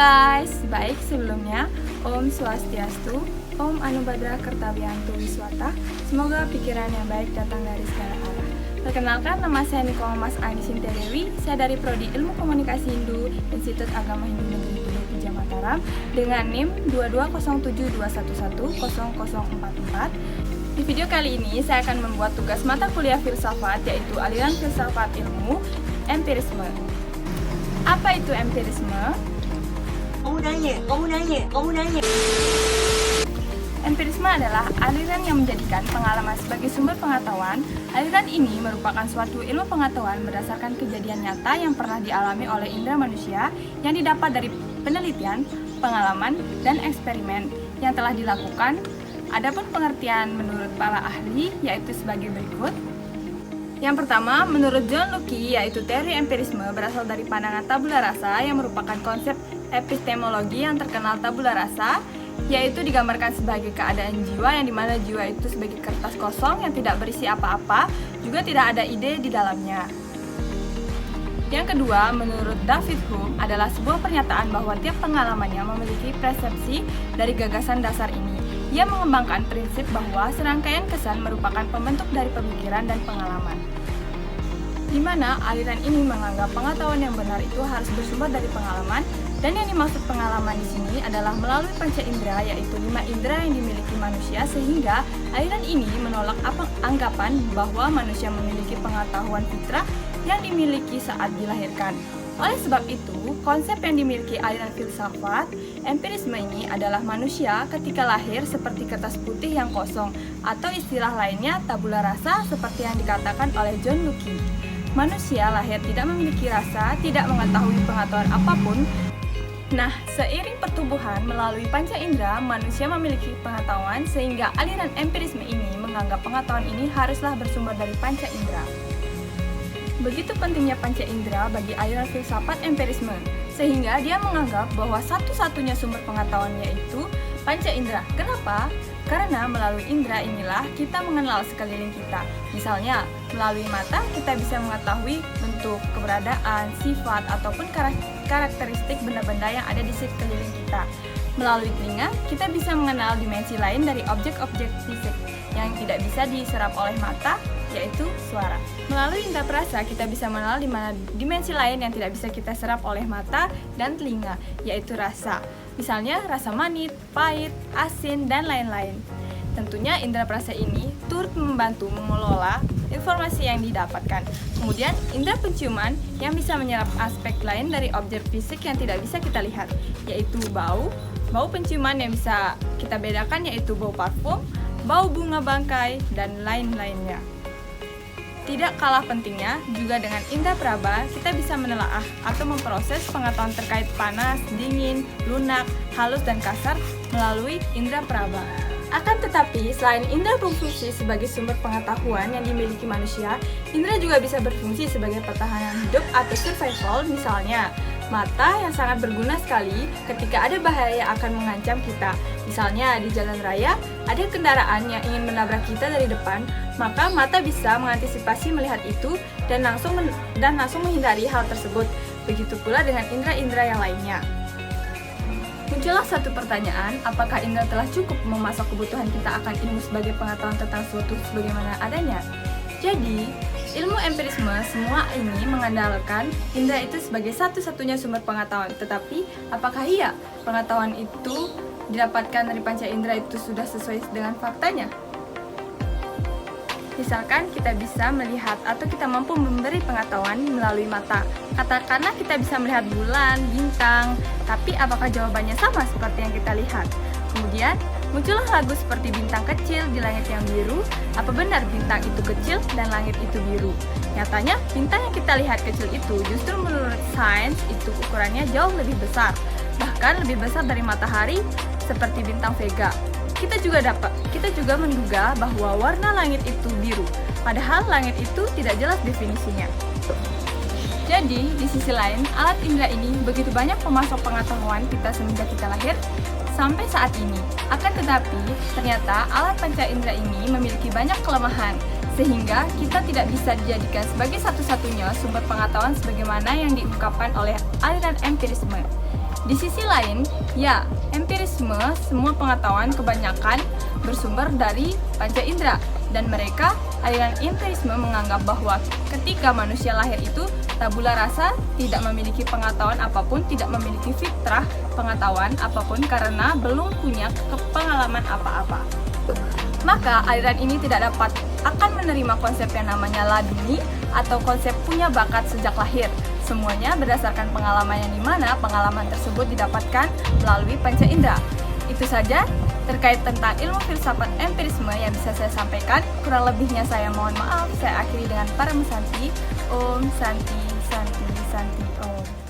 guys, baik sebelumnya Om Swastiastu, Om Anubhadra Kertawiyanto Wiswata. Semoga pikiran yang baik datang dari segala arah. Perkenalkan, nama saya Niko Mas Ani Sintia Dewi. Saya dari Prodi Ilmu Komunikasi Hindu, Institut Agama Hindu Negeri 3 Mataram dengan NIM 22121100044. Di video kali ini saya akan membuat tugas mata kuliah filsafat, yaitu aliran filsafat ilmu empirisme. Apa itu empirisme? Kamu nanya. Empirisme adalah aliran yang menjadikan pengalaman sebagai sumber pengetahuan. Aliran ini merupakan suatu ilmu pengetahuan berdasarkan kejadian nyata yang pernah dialami oleh indera manusia yang didapat dari penelitian, pengalaman, dan eksperimen yang telah dilakukan. Adapun pengertian menurut para ahli yaitu sebagai berikut. Yang pertama, menurut John Locke, yaitu teori empirisme berasal dari pandangan tabula rasa yang merupakan konsep epistemologi yang terkenal. Tabula rasa yaitu digambarkan sebagai keadaan jiwa yang dimana jiwa itu sebagai kertas kosong yang tidak berisi apa-apa, juga tidak ada ide di dalamnya. Yang kedua, menurut David Hume adalah sebuah pernyataan bahwa tiap pengalamannya memiliki persepsi dari gagasan dasar ini. Ia mengembangkan prinsip bahwa serangkaian kesan merupakan pembentuk dari pemikiran dan pengalaman, di mana aliran ini menganggap pengetahuan yang benar itu harus bersumber dari pengalaman, dan yang dimaksud pengalaman di sini adalah melalui panca indera, yaitu 5 indera yang dimiliki manusia, sehingga aliran ini menolak anggapan bahwa manusia memiliki pengetahuan fitrah yang dimiliki saat dilahirkan. Oleh sebab itu, konsep yang dimiliki aliran filsafat empirisme ini adalah manusia ketika lahir seperti kertas putih yang kosong, atau istilah lainnya tabula rasa seperti yang dikatakan oleh John Locke. Manusia lahir tidak memiliki rasa, tidak mengetahui pengetahuan apapun. Nah, seiring pertumbuhan melalui panca indera, manusia memiliki pengetahuan, sehingga aliran empirisme ini menganggap pengetahuan ini haruslah bersumber dari panca indera. Begitu pentingnya panca indera bagi aliran filsafat empirisme, sehingga dia menganggap bahwa satu-satunya sumber pengetahuan yaitu panca indera. Kenapa? Karena melalui indera inilah kita mengenal sekeliling kita. Misalnya, melalui mata kita bisa mengetahui bentuk, keberadaan, sifat, ataupun karakteristik benda-benda yang ada di sekeliling kita. Melalui telinga, kita bisa mengenal dimensi lain dari objek-objek fisik yang tidak bisa diserap oleh mata, yaitu suara. Melalui indera perasa, kita bisa mengenal di mana dimensi lain yang tidak bisa kita serap oleh mata dan telinga, yaitu rasa. Misalnya rasa manis, pahit, asin, dan lain-lain. Tentunya indera perasa ini turut membantu mengelola informasi yang didapatkan. Kemudian indera penciuman yang bisa menyerap aspek lain dari objek fisik yang tidak bisa kita lihat, yaitu bau. Bau penciuman yang bisa kita bedakan yaitu bau parfum, bau bunga bangkai, dan lain-lainnya. Tidak kalah pentingnya, juga dengan indera peraba, kita bisa menelaah atau memproses pengetahuan terkait panas, dingin, lunak, halus, dan kasar melalui indera peraba. Akan tetapi, selain indera berfungsi sebagai sumber pengetahuan yang dimiliki manusia, indera juga bisa berfungsi sebagai pertahanan hidup atau survival. Misalnya, mata yang sangat berguna sekali ketika ada bahaya akan mengancam kita. Misalnya di jalan raya, ada kendaraan yang ingin menabrak kita dari depan, maka mata bisa mengantisipasi melihat itu dan langsung menghindari hal tersebut. Begitu pula dengan indera-indera yang lainnya. Muncullah satu pertanyaan, apakah indera telah cukup memasak kebutuhan kita akan ilmu sebagai pengetahuan tentang suatu sebagaimana adanya? Jadi, ilmu empirisme semua ini mengandalkan indera itu sebagai satu-satunya sumber pengetahuan. Tetapi, apakah iya pengetahuan itu didapatkan dari panca indera itu sudah sesuai dengan faktanya? Misalkan kita bisa melihat atau kita mampu memberi pengetahuan melalui mata. Katakanlah kita bisa melihat bulan, bintang, tapi apakah jawabannya sama seperti yang kita lihat? Kemudian, muncullah lagu seperti bintang kecil di langit yang biru. Apa benar bintang itu kecil dan langit itu biru? Nyatanya, bintang yang kita lihat kecil itu justru menurut sains itu ukurannya jauh lebih besar. Bahkan lebih besar dari matahari seperti bintang Vega. Kita juga menduga bahwa warna langit itu biru, padahal langit itu tidak jelas definisinya. Jadi, di sisi lain, alat indera ini begitu banyak pemasok pengetahuan kita semenjak kita lahir sampai saat ini. Akan tetapi, ternyata alat panca indera ini memiliki banyak kelemahan, sehingga kita tidak bisa dijadikan sebagai satu-satunya sumber pengetahuan sebagaimana yang diungkapkan oleh aliran empirisme. Di sisi lain, ya, empirisme semua pengetahuan kebanyakan bersumber dari panca indera, dan mereka, aliran empirisme menganggap bahwa ketika manusia lahir itu tabula rasa, tidak memiliki pengetahuan apapun, tidak memiliki fitrah pengetahuan apapun karena belum punya pengalaman apa-apa. Maka aliran ini tidak dapat akan menerima konsep yang namanya laduni atau konsep punya bakat sejak lahir. Semuanya berdasarkan pengalaman yang dimana pengalaman tersebut didapatkan melalui panca indera. Itu saja terkait tentang ilmu filsafat empirisme yang bisa saya sampaikan. Kurang lebihnya saya mohon maaf. Saya akhiri dengan para mesanti. Om Santi Santi Santi Om.